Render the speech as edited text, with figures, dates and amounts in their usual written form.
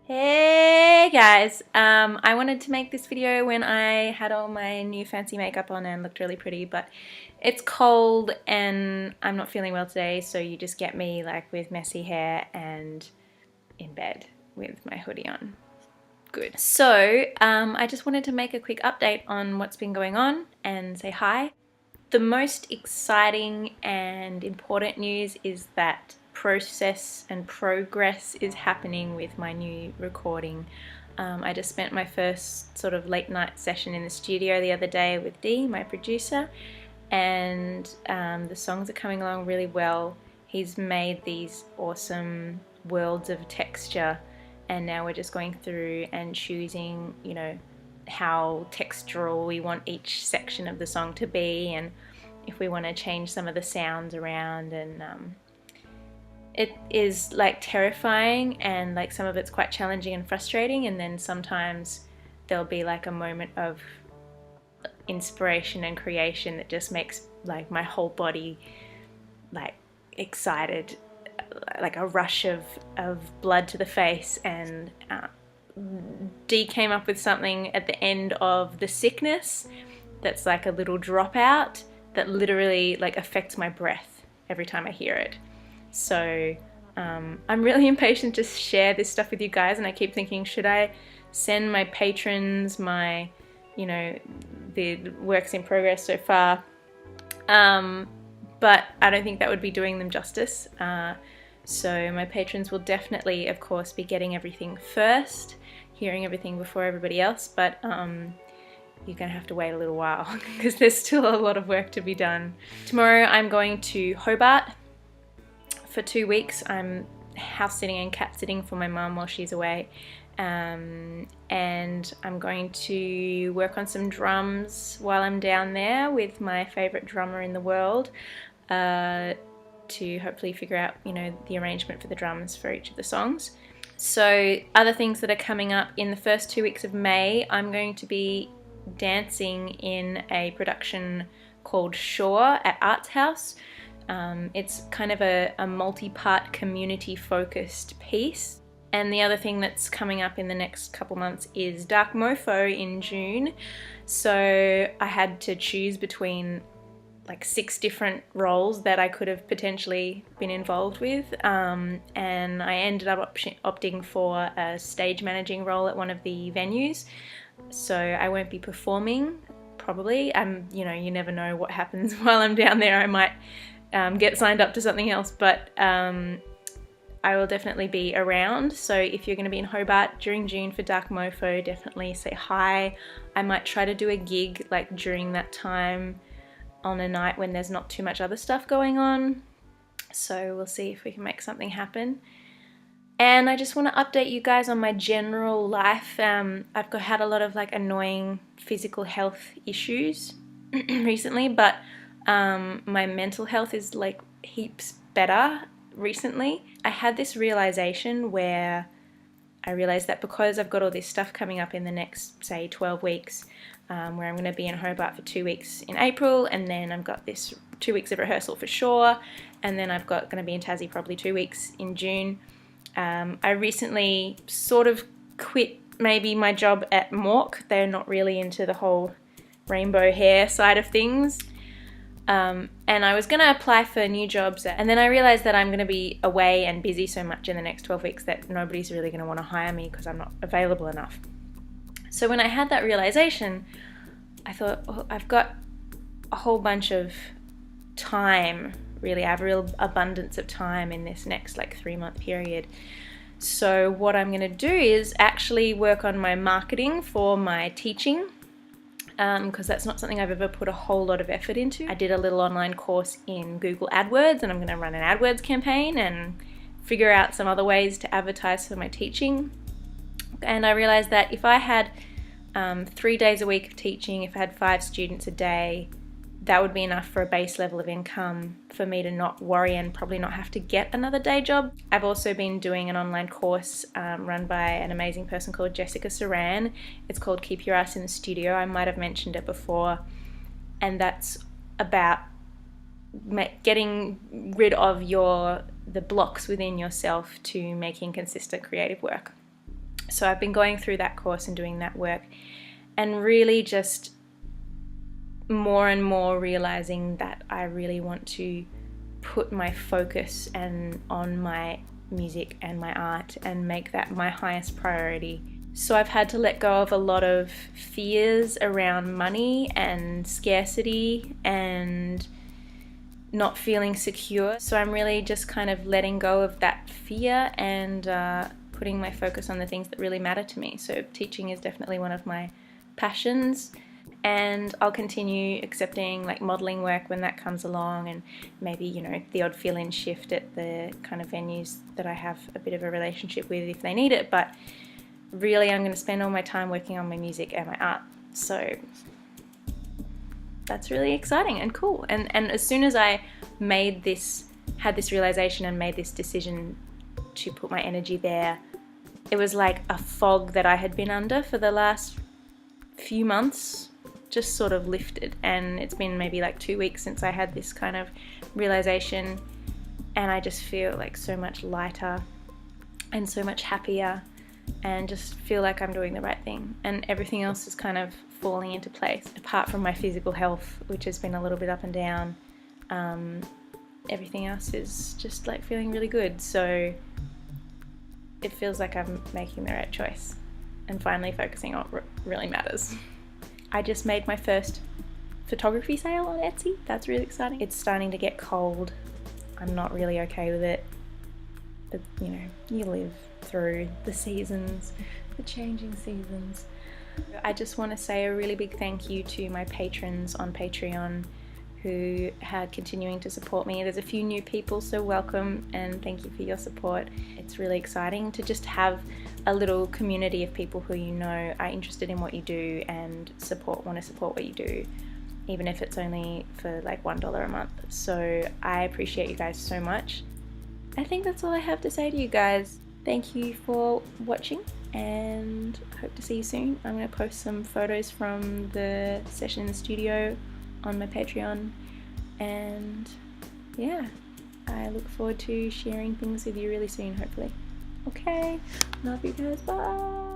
Hey guys, I wanted to make this video when I had all my new fancy makeup on and looked really pretty, but it's cold and I'm not feeling well today, so you just get me like with messy hair and in bed with my hoodie on. Good. So I just wanted to make a quick update on what's been going on and say hi. The most exciting and important news is that process and progress is happening with my new recording. I just spent my first sort of late night session in the studio the other day with Dee, my producer, and the songs are coming along really well. He's made these awesome worlds of texture, and now we're just going through and choosing, you know, how textural we want each section of the song to be, and if we want to change some of the sounds around. And it is like terrifying, and like some of it's quite challenging and frustrating, and then sometimes there'll be like a moment of inspiration and creation that just makes like my whole body like excited, like a rush of blood to the face. And Dee came up with something at the end of The Sickness that's like a little dropout that literally like affects my breath every time I hear it. So I'm really impatient to share this stuff with you guys, and I keep thinking, should I send my patrons my, you know, the works in progress so far? But I don't think that would be doing them justice. So my patrons will definitely, of course, be getting everything first, hearing everything before everybody else, but you're gonna have to wait a little while because there's still a lot of work to be done. Tomorrow I'm going to Hobart for 2 weeks. I'm house sitting and cat sitting for my mum while she's away, and I'm going to work on some drums while I'm down there with my favourite drummer in the world, to hopefully figure out, you know, the arrangement for the drums for each of the songs. So other things that are coming up in the first 2 weeks of May, I'm going to be dancing in a production called Shore at Arts House. It's kind of a multi-part community-focused piece. And the other thing that's coming up in the next couple months is Dark Mofo in June. So I had to choose between like 6 different roles that I could have potentially been involved with, and I ended up opting for a stage managing role at one of the venues. So I won't be performing, probably. You know, you never know what happens while I'm down there. I might get signed up to something else, but I will definitely be around. So if you're going to be in Hobart during June for Dark Mofo, definitely say hi. I might try to do a gig like during that time on a night when there's not too much other stuff going on. So we'll see if we can make something happen. And I just want to update you guys on my general life. I've had a lot of like annoying physical health issues recently, but my mental health is like heaps better recently. I had this realization where I realized that because I've got all this stuff coming up in the next, say, 12 weeks, where I'm going to be in Hobart for 2 weeks in April, and then I've got this 2 weeks of rehearsal for Shore, and then I've got going to be in Tassie probably 2 weeks in June. I recently sort of quit maybe my job at Mork. They're not really into the whole rainbow hair side of things. And I was going to apply for new jobs, and then I realized that I'm going to be away and busy so much in the next 12 weeks that nobody's really going to want to hire me because I'm not available enough. So when I had that realization, I thought, oh, I've got a whole bunch of time, really. I have a real abundance of time in this next like 3-month period. So what I'm going to do is actually work on my marketing for my teaching, because that's not something I've ever put a whole lot of effort into. I did a little online course in Google AdWords, and I'm going to run an AdWords campaign and figure out some other ways to advertise for my teaching. And I realized that if I had 3 days a week of teaching, if I had 5 students a day, that would be enough for a base level of income for me to not worry and probably not have to get another day job. I've also been doing an online course run by an amazing person called Jessica Saran. It's called Keep Your Ass in the Studio. I might have mentioned it before, and that's about getting rid of the blocks within yourself to making consistent creative work. So I've been going through that course and doing that work, and really just more and more realizing that I really want to put my focus on my music and my art and make that my highest priority. So I've had to let go of a lot of fears around money and scarcity and not feeling secure. So I'm really just kind of letting go of that fear and putting my focus on the things that really matter to me. So teaching is definitely one of my passions, and I'll continue accepting like modeling work when that comes along, and maybe, you know, the odd fill-in shift at the kind of venues that I have a bit of a relationship with if they need it. But really I'm going to spend all my time working on my music and my art. So that's really exciting and cool. And as soon as I had this realization and made this decision to put my energy there, it was like a fog that I had been under for the last few months just sort of lifted. And it's been maybe like 2 weeks since I had this kind of realization, and I just feel like so much lighter and so much happier, and just feel like I'm doing the right thing, and everything else is kind of falling into place. Apart from my physical health, which has been a little bit up and down, everything else is just like feeling really good. So it feels like I'm making the right choice and finally focusing on what really matters. I just made my first photography sale on Etsy. That's really exciting. It's starting to get cold. I'm not really okay with it, but you know, you live through the seasons, the changing seasons. I just want to say a really big thank you to my patrons on Patreon who are continuing to support me. There's a few new people, so welcome and thank you for your support. It's really exciting to just have a little community of people who you know are interested in what you do and want to support what you do, even if it's only for like $1 a month. So I appreciate you guys so much. I think that's all I have to say to you guys. Thank you for watching, and hope to see you soon. I'm going to post some photos from the session in the studio on my Patreon, and yeah, I look forward to sharing things with you really soon, hopefully. Okay, love you guys, bye!